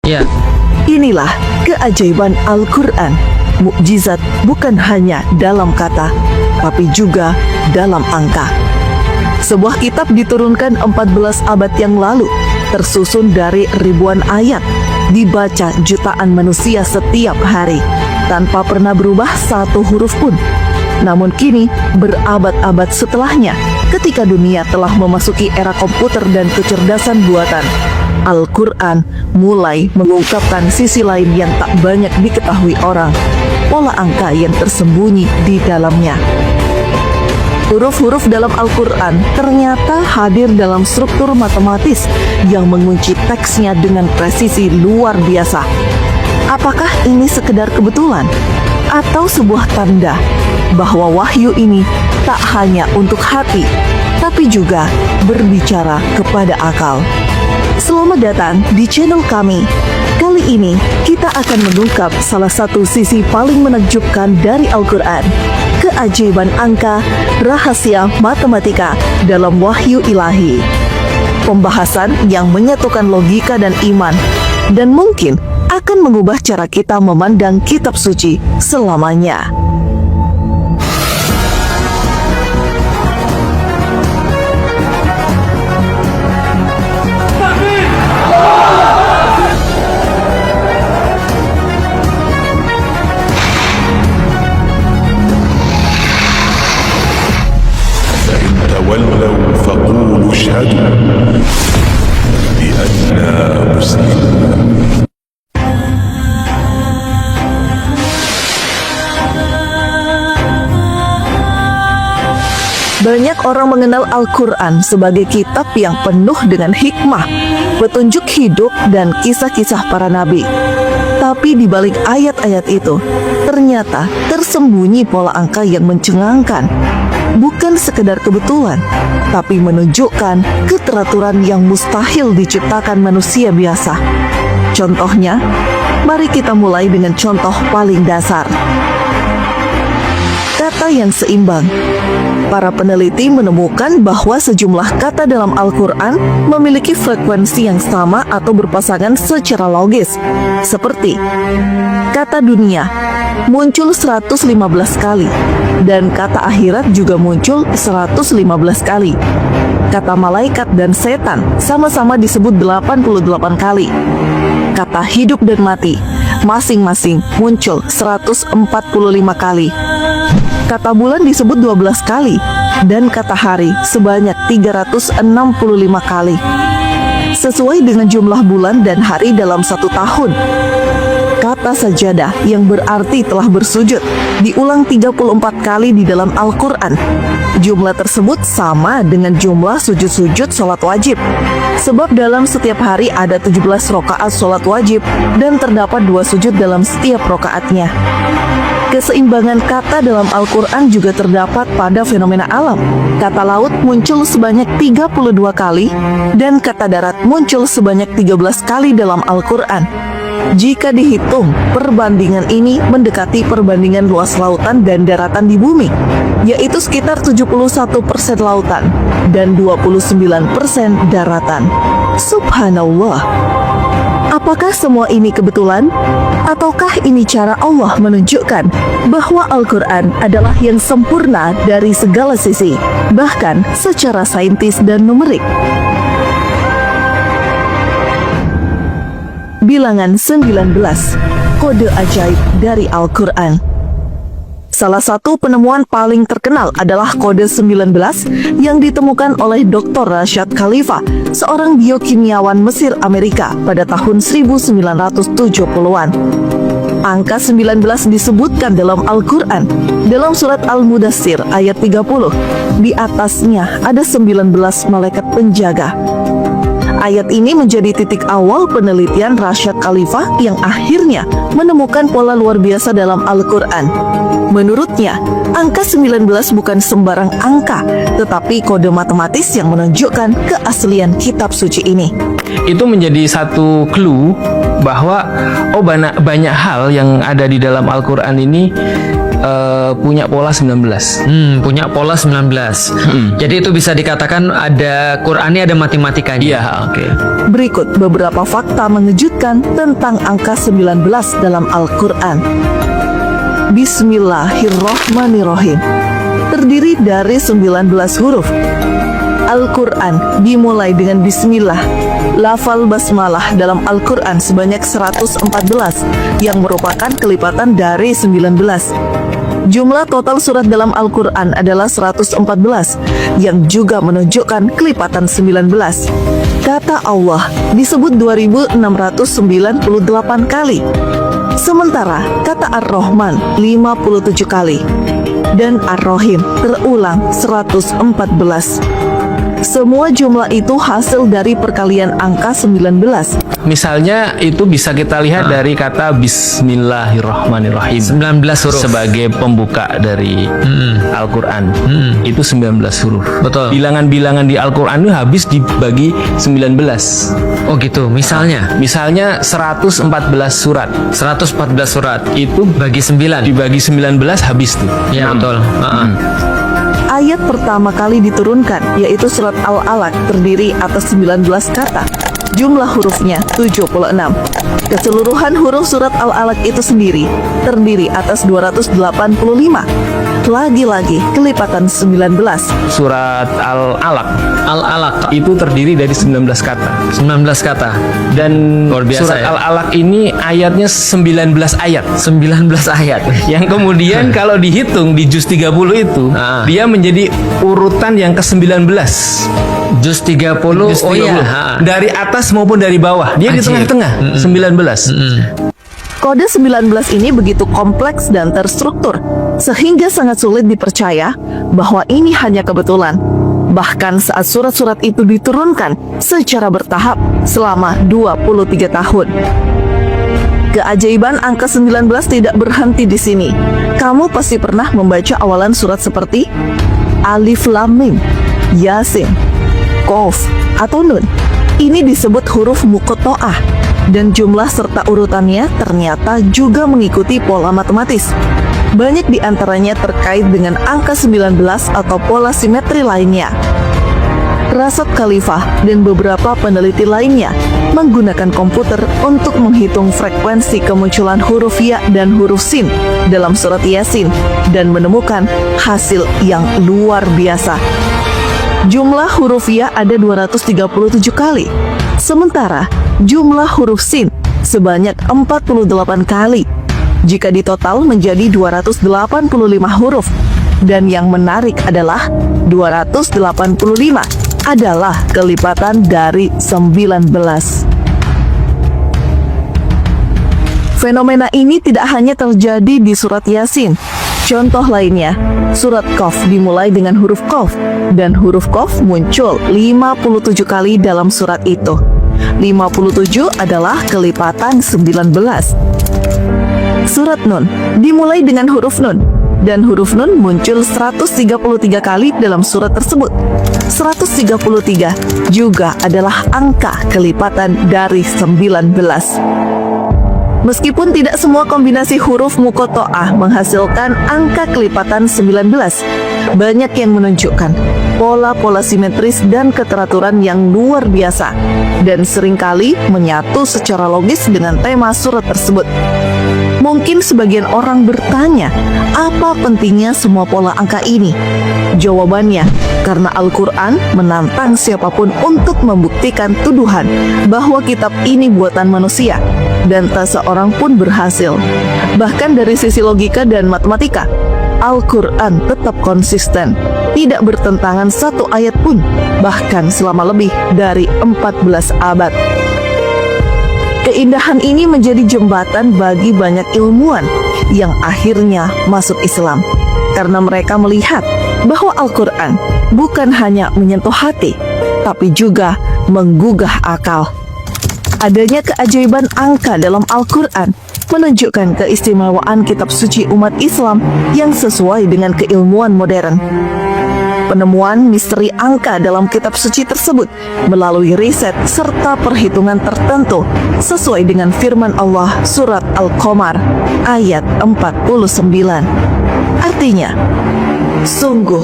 Ya. Inilah keajaiban Al-Quran. Mukjizat bukan hanya dalam kata, tapi juga dalam angka. Sebuah kitab diturunkan 14 abad yang lalu, tersusun dari ribuan ayat, dibaca jutaan manusia setiap hari, tanpa pernah berubah satu huruf pun. Namun kini, berabad-abad setelahnya, ketika dunia telah memasuki era komputer dan kecerdasan buatan, Al-Quran mulai mengungkapkan sisi lain yang tak banyak diketahui orang, pola angka yang tersembunyi di dalamnya. Huruf-huruf dalam Al-Quran ternyata hadir dalam struktur matematis yang mengunci teksnya dengan presisi luar biasa. Apakah ini sekedar kebetulan? Atau sebuah tanda bahwa wahyu ini tak hanya untuk hati, tapi juga berbicara kepada akal? Selamat datang di channel kami. Kali ini kita akan mengungkap salah satu sisi paling menakjubkan dari Al-Quran, keajaiban angka, rahasia matematika dalam wahyu ilahi. Pembahasan yang menyatukan logika dan iman, dan mungkin akan mengubah cara kita memandang kitab suci selamanya. تولوا فقولوا اشهدوا بأننا مسلمون. Banyak orang mengenal Al-Quran sebagai kitab yang penuh dengan hikmah, petunjuk hidup, dan kisah-kisah para nabi. Tapi di balik ayat-ayat itu, ternyata tersembunyi pola angka yang mencengangkan. Bukan sekedar kebetulan, tapi menunjukkan keteraturan yang mustahil diciptakan manusia biasa. Contohnya, mari kita mulai dengan contoh paling dasar. Kata yang seimbang. Para peneliti menemukan bahwa sejumlah kata dalam Al-Quran memiliki frekuensi yang sama atau berpasangan secara logis. Seperti kata dunia muncul 115 kali, dan kata akhirat juga muncul 115 kali. Kata malaikat dan setan sama-sama disebut 88 kali. Kata hidup dan mati masing-masing muncul 145 kali. Kata bulan disebut 12 kali, dan kata hari sebanyak 365 kali. Sesuai dengan jumlah bulan dan hari dalam satu tahun. Kata sajadah yang berarti telah bersujud diulang 34 kali di dalam Al-Quran. Jumlah tersebut sama dengan jumlah sujud-sujud sholat wajib. Sebab dalam setiap hari ada 17 rakaat sholat wajib dan terdapat 2 sujud dalam setiap rakaatnya. Keseimbangan kata dalam Al-Quran juga terdapat pada fenomena alam. Kata laut muncul sebanyak 32 kali, dan kata darat muncul sebanyak 13 kali dalam Al-Quran. Jika dihitung, perbandingan ini mendekati perbandingan luas lautan dan daratan di bumi, yaitu sekitar 71% lautan dan 29% daratan. Subhanallah. Apakah semua ini kebetulan? Ataukah ini cara Allah menunjukkan bahwa Al-Quran adalah yang sempurna dari segala sisi, bahkan secara saintis dan numerik? Bilangan 19, kode ajaib dari Al-Quran. Salah satu penemuan paling terkenal adalah kode 19 yang ditemukan oleh Dr. Rashad Khalifa, seorang biokimiawan Mesir Amerika pada tahun 1970-an. Angka 19 disebutkan dalam Al-Quran, dalam surat Al-Mudassir ayat 30. Di atasnya ada 19 malaikat penjaga. Ayat ini menjadi titik awal penelitian Rashad Khalifa yang akhirnya menemukan pola luar biasa dalam Al-Quran. Menurutnya, angka 19 bukan sembarang angka, tetapi kode matematis yang menunjukkan keaslian kitab suci ini. Itu menjadi satu clue bahwa banyak hal yang ada di dalam Al-Quran ini punya pola 19. Punya pola 19. Jadi itu bisa dikatakan ada Qur'annya, ada matematikanya. Iya, oke. Berikut beberapa fakta mengejutkan tentang angka 19 dalam Al-Quran. Bismillahirrohmanirrohim. Terdiri dari 19 huruf. Al-Quran dimulai dengan Bismillah. Lafal basmalah dalam Al-Quran sebanyak 114 yang merupakan kelipatan dari 19. Jumlah total surat dalam Al-Quran adalah 114 yang juga menunjukkan kelipatan 19. Kata Allah disebut 2698 kali. Sementara kata Ar-Rahman 57 kali. Dan Ar-Rahim terulang 114. Semua jumlah itu hasil dari perkalian angka 19. Misalnya itu bisa kita lihat dari kata Bismillahirrahmanirrahim. 19 huruf. Sebagai pembuka dari Al-Quran. Itu 19 huruf. Betul. Bilangan-bilangan di Al-Quran itu habis dibagi 19. Oh gitu, misalnya Misalnya 114 surat. 114 surat Itu bagi 9. dibagi 19 habis tuh. Ya, betul. Ayat pertama kali diturunkan, yaitu surat Al-Alaq, terdiri atas 19 kata. Jumlah hurufnya 76. Keseluruhan huruf surat Al-Alaq itu sendiri terdiri atas 285. Lagi-lagi kelipatan 19. Surat Al-Alaq Al-Alaq itu terdiri dari 19 kata. 19 kata. Dan Luar biasa, surat ya. Al-Alaq ini ayatnya 19 ayat. 19 ayat. Yang kemudian kalau dihitung di juz 30 itu dia menjadi urutan yang ke-19. Juz 30. Juz Oh 30. iya. Dari atas maupun dari bawah. Dia di Ajib. tengah-tengah 19. Kode 19 ini begitu kompleks dan terstruktur, sehingga sangat sulit dipercaya bahwa ini hanya kebetulan. Bahkan saat surat-surat itu diturunkan secara bertahap selama 23 tahun. Keajaiban angka 19 tidak berhenti di sini. Kamu pasti pernah membaca awalan surat seperti Alif Lam Mim, Yasin, Qaf, atau Nun. Ini disebut huruf muqatta'ah, dan jumlah serta urutannya ternyata juga mengikuti pola matematis. Banyak di antaranya terkait dengan angka 19 atau pola simetri lainnya. Rasad Khalifah dan beberapa peneliti lainnya menggunakan komputer untuk menghitung frekuensi kemunculan huruf ya dan huruf sin dalam surat Yasin dan menemukan hasil yang luar biasa. Jumlah huruf ya ada 237 kali, sementara jumlah huruf sin sebanyak 48 kali. Jika ditotal menjadi 285 huruf. Dan yang menarik adalah 285 adalah kelipatan dari 19. Fenomena ini tidak hanya terjadi di surat Yasin. Contoh lainnya, surat Qaf dimulai dengan huruf Qaf, dan huruf Qaf muncul 57 kali dalam surat itu. 57 adalah kelipatan 19. Surat Nun dimulai dengan huruf Nun, dan huruf Nun muncul 133 kali dalam surat tersebut. 133 juga adalah angka kelipatan dari 19. Meskipun tidak semua kombinasi huruf muqatta'ah menghasilkan angka kelipatan 19, banyak yang menunjukkan pola-pola simetris dan keteraturan yang luar biasa, dan seringkali menyatu secara logis dengan tema surat tersebut. Mungkin sebagian orang bertanya, apa pentingnya semua pola angka ini? Jawabannya, karena Al-Quran menantang siapapun untuk membuktikan tuduhan bahwa kitab ini buatan manusia, dan tak seorang pun berhasil. Bahkan dari sisi logika dan matematika, Al-Quran tetap konsisten, tidak bertentangan satu ayat pun, bahkan selama lebih dari 14 abad. Keindahan ini menjadi jembatan bagi banyak ilmuwan yang akhirnya masuk Islam, karena mereka melihat bahwa Al-Quran bukan hanya menyentuh hati, tapi juga menggugah akal. Adanya keajaiban angka dalam Al-Quran menunjukkan keistimewaan kitab suci umat Islam yang sesuai dengan keilmuan modern. Penemuan misteri angka dalam kitab suci tersebut melalui riset serta perhitungan tertentu sesuai dengan firman Allah surat Al-Qamar ayat 49. Artinya, sungguh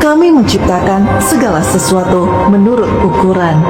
kami menciptakan segala sesuatu menurut ukuran.